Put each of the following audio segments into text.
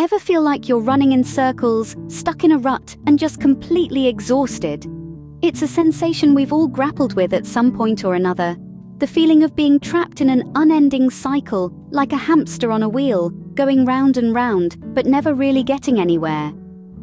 Ever feel like you're running in circles, stuck in a rut, and just completely exhausted? It's a sensation we've all grappled with at some point or another. The feeling of being trapped in an unending cycle, like a hamster on a wheel, going round and round, but never really getting anywhere.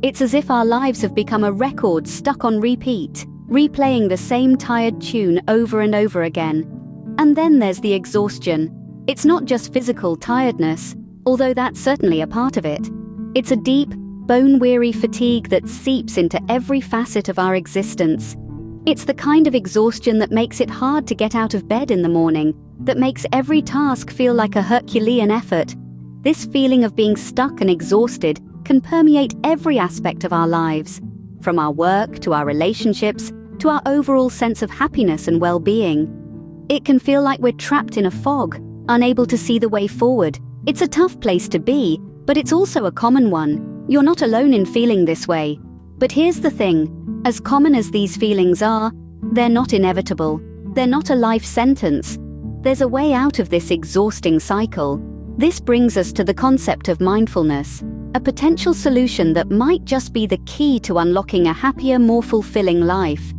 It's as if our lives have become a record stuck on repeat, replaying the same tired tune over and over again. And then there's the exhaustion. It's not just physical tiredness, although that's certainly a part of it. It's a deep, bone-weary fatigue that seeps into every facet of our existence. It's the kind of exhaustion that makes it hard to get out of bed in the morning, that makes every task feel like a Herculean effort. This feeling of being stuck and exhausted can permeate every aspect of our lives, from our work to our relationships to our overall sense of happiness and well-being. It can feel like we're trapped in a fog, unable to see the way forward. It's a tough place to be, but it's also a common one. You're not alone in feeling this way. But here's the thing, as common as these feelings are, they're not inevitable. They're not a life sentence. There's a way out of this exhausting cycle. This brings us to the concept of mindfulness, a potential solution that might just be the key to unlocking a happier, more fulfilling life.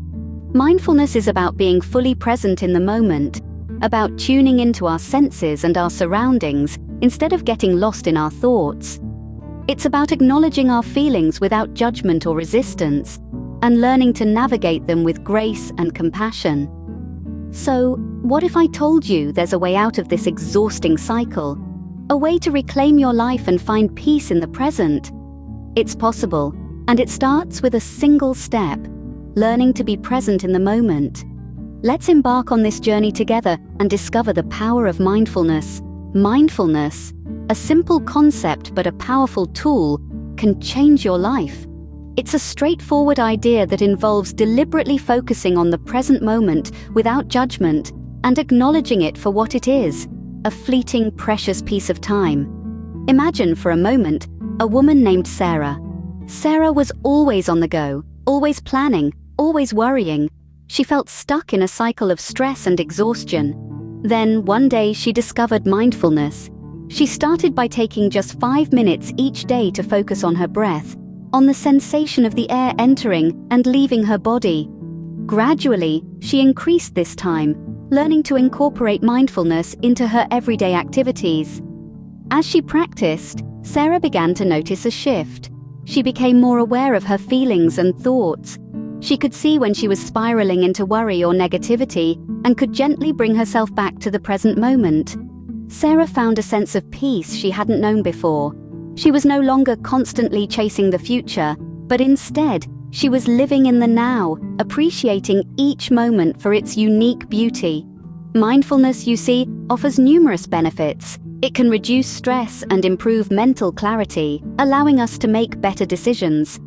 Mindfulness is about being fully present in the moment, about tuning into our senses and our surroundings instead of getting lost in our thoughts. It's about acknowledging our feelings without judgment or resistance, and learning to navigate them with grace and compassion. So, what if I told you there's a way out of this exhausting cycle? A way to reclaim your life and find peace in the present? It's possible, and it starts with a single step: learning to be present in the moment. Let's embark on this journey together and discover the power of mindfulness. Mindfulness, a simple concept but a powerful tool, can change your life. It's a straightforward idea that involves deliberately focusing on the present moment without judgment and acknowledging it for what it is, a fleeting, precious piece of time. Imagine for a moment a woman named Sarah. Sarah was always on the go, always planning, always worrying. She felt stuck in a cycle of stress and exhaustion. Then, one day, she discovered mindfulness. She started by taking just 5 minutes each day to focus on her breath, on the sensation of the air entering and leaving her body. Gradually, she increased this time, learning to incorporate mindfulness into her everyday activities. As she practiced, Sarah began to notice a shift. She became more aware of her feelings and thoughts. She could see when she was spiraling into worry or negativity and could gently bring herself back to the present moment. Sarah found a sense of peace she hadn't known before. She was no longer constantly chasing the future, but instead, she was living in the now, appreciating each moment for its unique beauty. Mindfulness, you see, offers numerous benefits. It can reduce stress and improve mental clarity, allowing us to make better decisions.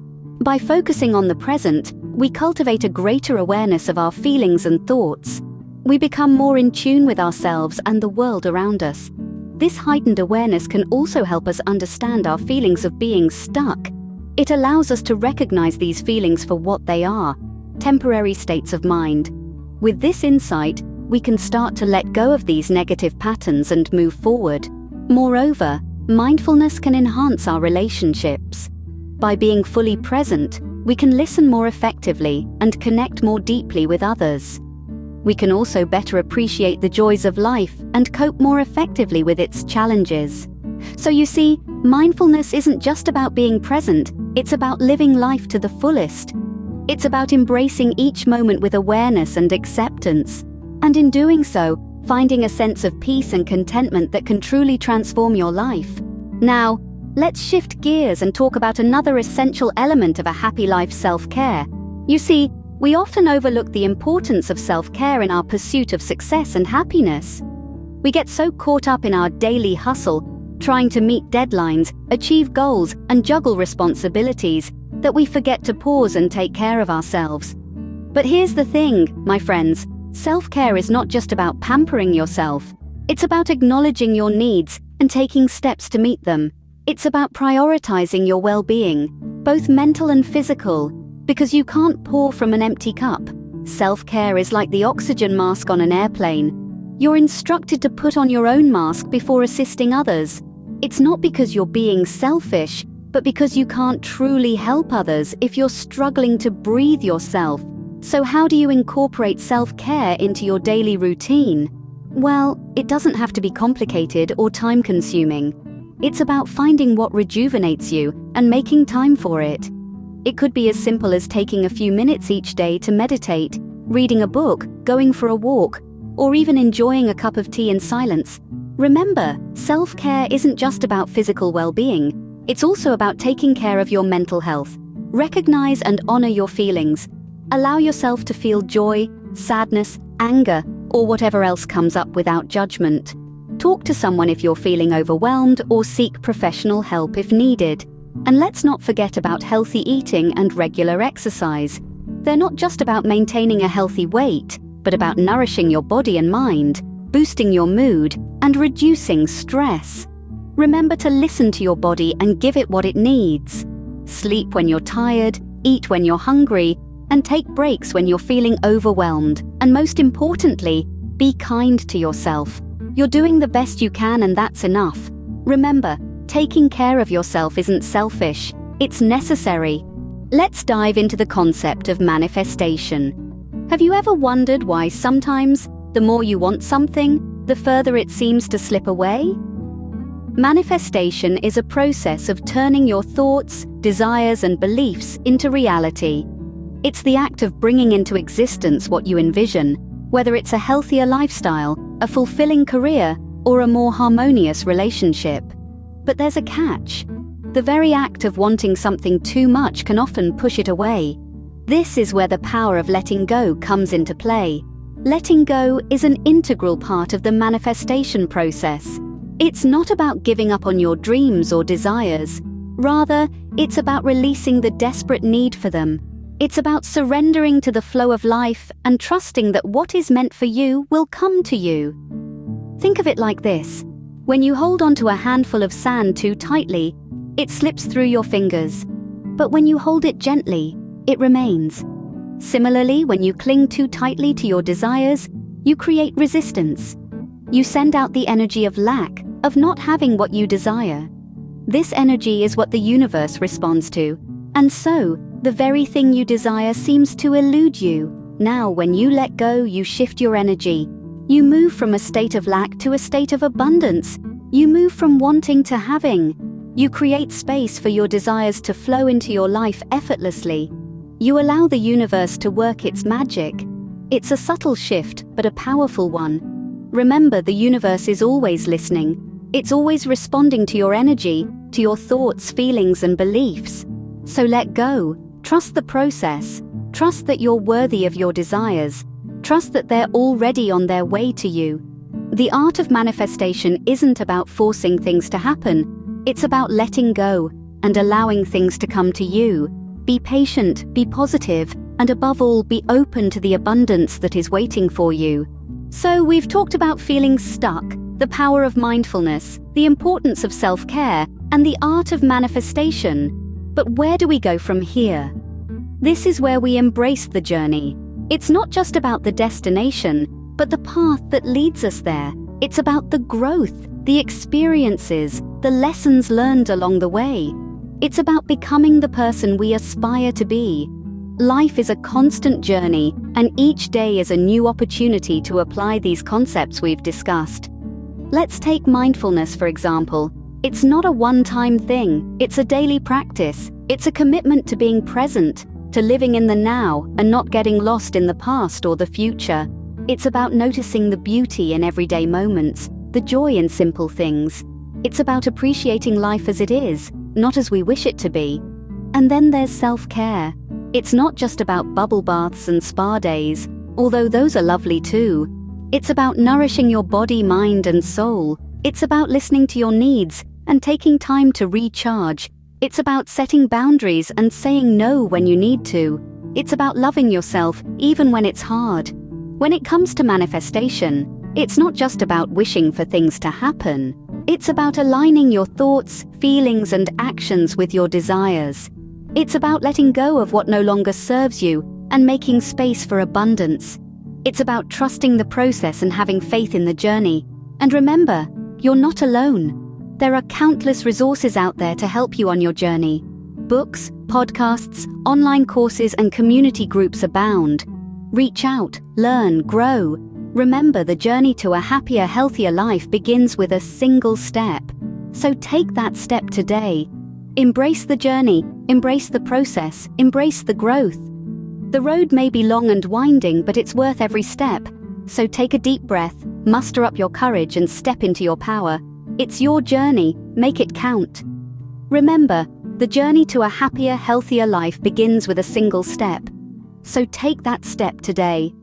By focusing on the present, we cultivate a greater awareness of our feelings and thoughts. We become more in tune with ourselves and the world around us. This heightened awareness can also help us understand our feelings of being stuck. It allows us to recognize these feelings for what they are, temporary states of mind. With this insight, we can start to let go of these negative patterns and move forward. Moreover, mindfulness can enhance our relationships. By being fully present, we can listen more effectively and connect more deeply with others. We can also better appreciate the joys of life and cope more effectively with its challenges. So you see, mindfulness isn't just about being present, it's about living life to the fullest. It's about embracing each moment with awareness and acceptance, and in doing so, finding a sense of peace and contentment that can truly transform your life. Now, let's shift gears and talk about another essential element of a happy life: self-care. You see, we often overlook the importance of self-care in our pursuit of success and happiness. We get so caught up in our daily hustle, trying to meet deadlines, achieve goals, and juggle responsibilities, that we forget to pause and take care of ourselves. But here's the thing, my friends, self-care is not just about pampering yourself. It's about acknowledging your needs and taking steps to meet them. It's about prioritizing your well-being, both mental and physical, because you can't pour from an empty cup. Self-care is like the oxygen mask on an airplane. You're instructed to put on your own mask before assisting others. It's not because you're being selfish, but because you can't truly help others if you're struggling to breathe yourself. So how do you incorporate self-care into your daily routine? Well, it doesn't have to be complicated or time-consuming. It's about finding what rejuvenates you and making time for it. It could be as simple as taking a few minutes each day to meditate, reading a book, going for a walk, or even enjoying a cup of tea in silence. Remember, self-care isn't just about physical well-being. It's also about taking care of your mental health. Recognize and honor your feelings. Allow yourself to feel joy, sadness, anger, or whatever else comes up without judgment. Talk to someone if you're feeling overwhelmed or seek professional help if needed. And let's not forget about healthy eating and regular exercise. They're not just about maintaining a healthy weight, but about nourishing your body and mind, boosting your mood, and reducing stress. Remember to listen to your body and give it what it needs. Sleep when you're tired, eat when you're hungry, and take breaks when you're feeling overwhelmed. And most importantly, be kind to yourself. You're doing the best you can, and that's enough. Remember, taking care of yourself isn't selfish, it's necessary. Let's dive into the concept of manifestation. Have you ever wondered why sometimes the more you want something, the further it seems to slip away? Manifestation is a process of turning your thoughts, desires, and beliefs into reality. It's the act of bringing into existence what you envision, whether it's a healthier lifestyle, a fulfilling career, or a more harmonious relationship. But there's a catch. The very act of wanting something too much can often push it away. This is where the power of letting go comes into play. Letting go is an integral part of the manifestation process. It's not about giving up on your dreams or desires. Rather, it's about releasing the desperate need for them. It's about surrendering to the flow of life and trusting that what is meant for you will come to you. Think of it like this. When you hold onto a handful of sand too tightly, it slips through your fingers. But when you hold it gently, it remains. Similarly, when you cling too tightly to your desires, you create resistance. You send out the energy of lack, of not having what you desire. This energy is what the universe responds to, and so, the very thing you desire seems to elude you. Now, when you let go, you shift your energy. You move from a state of lack to a state of abundance. You move from wanting to having. You create space for your desires to flow into your life effortlessly. You allow the universe to work its magic. It's a subtle shift, but a powerful one. Remember, the universe is always listening. It's always responding to your energy, to your thoughts, feelings, and beliefs. So let go. Trust the process. Trust that you're worthy of your desires. Trust that they're already on their way to you. The art of manifestation isn't about forcing things to happen. It's about letting go and allowing things to come to you. Be patient, be positive, and above all, be open to the abundance that is waiting for you. So we've talked about feeling stuck, the power of mindfulness, the importance of self-care, and the art of manifestation. But where do we go from here? This is where we embrace the journey. It's not just about the destination, but the path that leads us there. It's about the growth, the experiences, the lessons learned along the way. It's about becoming the person we aspire to be. Life is a constant journey, and each day is a new opportunity to apply these concepts we've discussed. Let's take mindfulness, for example. It's not a one-time thing, it's a daily practice. It's a commitment to being present, to living in the now and not getting lost in the past or the future. It's about noticing the beauty in everyday moments, the joy in simple things. It's about appreciating life as it is, not as we wish it to be. And then there's self-care. It's not just about bubble baths and spa days, although those are lovely too. It's about nourishing your body, mind, and soul. It's about listening to your needs and taking time to recharge. It's about setting boundaries and saying no when you need to. It's about loving yourself even when it's hard. When it comes to manifestation, it's not just about wishing for things to happen. It's about aligning your thoughts, feelings, and actions with your desires. It's about letting go of what no longer serves you and making space for abundance. It's about trusting the process and having faith in the journey. And remember, you're not alone. There are countless resources out there to help you on your journey. Books, podcasts, online courses, and community groups abound. Reach out, learn, grow. Remember, the journey to a happier, healthier life begins with a single step. So take that step today. Embrace the journey, embrace the process, embrace the growth. The road may be long and winding, but it's worth every step. So take a deep breath, muster up your courage, and step into your power. It's your journey, make it count. Remember, the journey to a happier, healthier life begins with a single step. So take that step today.